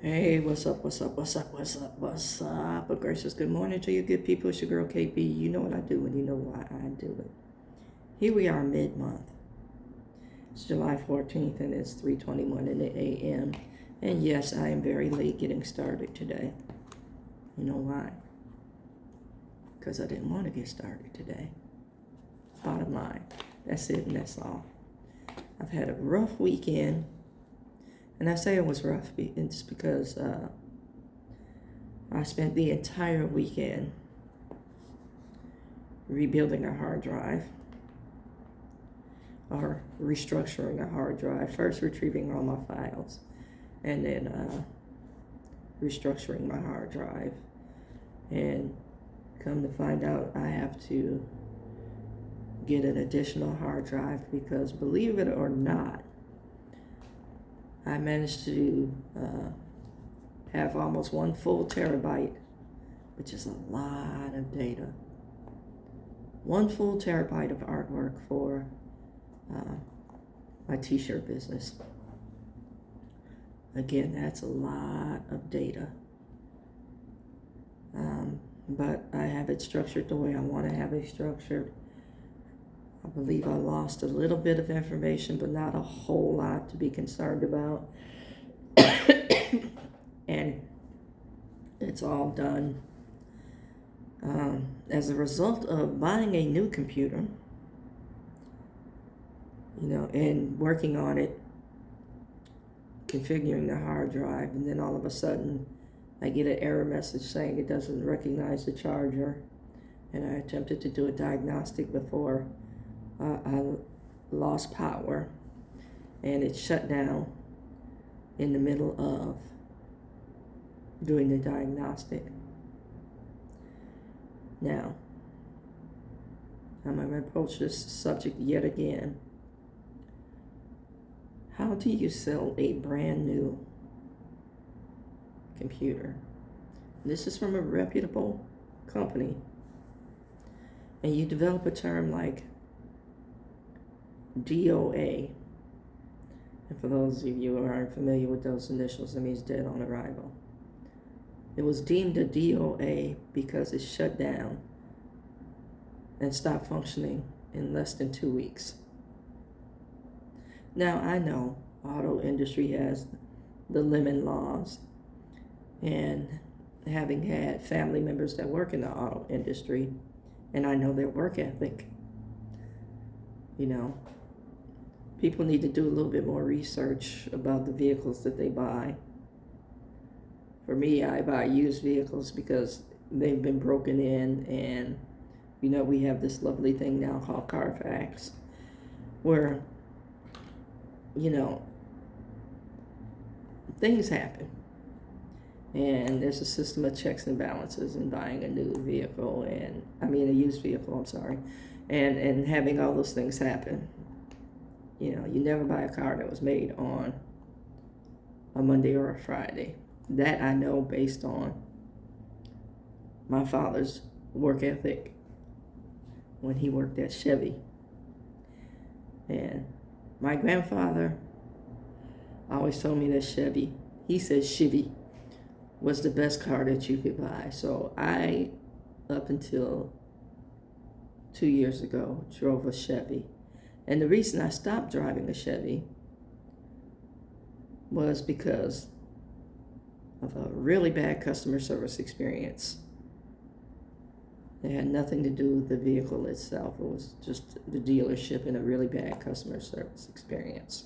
Hey, what's up, what's up, what's up, what's up, what's up? A gracious good morning to you good people. It's your girl KB. You know what I do and you know why I do it. Here we are mid-month. It's July 14th and it's 3:21 in the a.m. And yes, I am very late getting started today. You know why? Because I didn't want to get started today. Bottom line. That's it and that's all. I've had a rough weekend. And I say it was rough, it's because I spent the entire weekend rebuilding a hard drive or restructuring a hard drive. First retrieving all my files and then restructuring my hard drive. And come to find out I have to get an additional hard drive because, believe it or not, I managed to have almost 1 full terabyte, which is a lot of data. 1 full terabyte of artwork for my t-shirt business. Again, that's a lot of data. But I have it structured the way I want to have it structured. I believe I lost a little bit of information, but not a whole lot to be concerned about. And it's all done. As a result of buying a new computer, and working on it, configuring the hard drive, and then all of a sudden I get an error message saying it doesn't recognize the charger. And I attempted to do a diagnostic before I lost power, and it shut down in the middle of doing the diagnostic. Now, I'm going to approach this subject yet again. How do you sell a brand new computer? This is from a reputable company, and you develop a term like DOA. And for those of you who aren't familiar with those initials, it means dead on arrival. It was deemed a DOA because it shut down and stopped functioning in less than 2 weeks. Now, I know auto industry has the lemon laws, and having had family members that work in the auto industry, and I know their work ethic, people need to do a little bit more research about the vehicles that they buy. For me, I buy used vehicles because they've been broken in, and we have this lovely thing now called Carfax, where things happen, and there's a system of checks and balances in buying a new vehicle, a used vehicle, I'm sorry, and having all those things happen. You never buy a car that was made on a Monday or a Friday. That I know based on my father's work ethic when he worked at Chevy. And my grandfather always told me that Chevy was the best car that you could buy. So I, up until 2 years ago, drove a Chevy. And the reason I stopped driving a Chevy was because of a really bad customer service experience. It had nothing to do with the vehicle itself. It was just the dealership and a really bad customer service experience.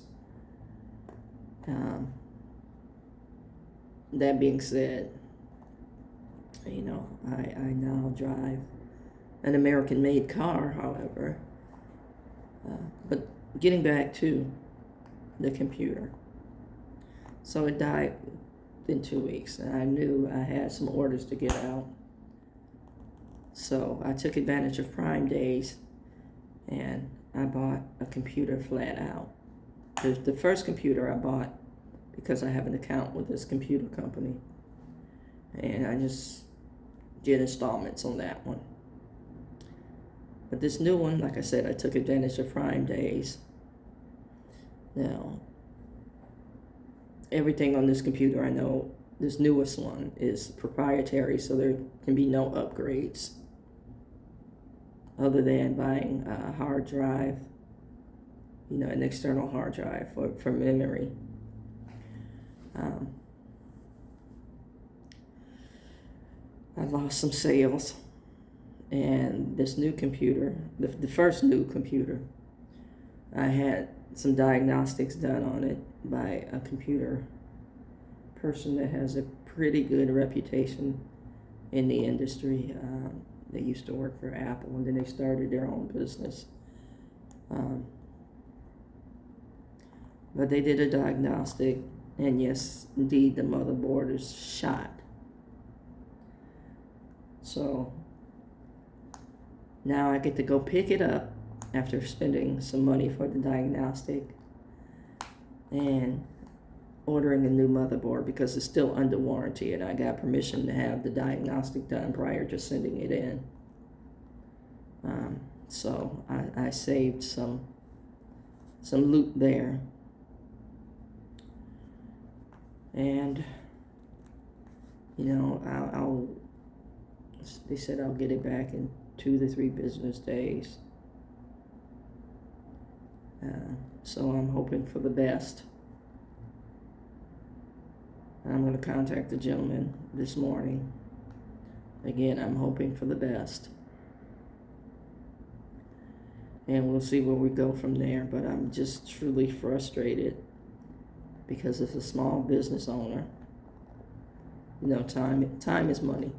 That being said, I now drive an American-made car, however. But getting back to the computer. So it died in 2 weeks, and I knew I had some orders to get out. So I took advantage of Prime Days, and I bought a computer flat out. The first computer I bought because I have an account with this computer company, and I just did installments on that one. But this new one, like I said, I took advantage of Prime Days. Now, everything on this computer I know this newest one is proprietary, so there can be no upgrades other than buying a hard drive, an external hard drive for memory. I lost some sales, and this new computer, the first new computer, I had some diagnostics done on it by a computer person that has a pretty good reputation in the industry. They used to work for Apple, and then they started their own business. But they did a diagnostic, and yes, indeed, the motherboard is shot. So now I get to go pick it up after spending some money for the diagnostic and ordering a new motherboard because it's still under warranty, and I got permission to have the diagnostic done prior to sending it in. So I saved some loot there. And they said I'll get it back in 2 to 3 business days. So I'm hoping for the best. I'm going to contact the gentleman this morning. Again, I'm hoping for the best. And we'll see where we go from there. But I'm just truly frustrated because as a small business owner, time is money.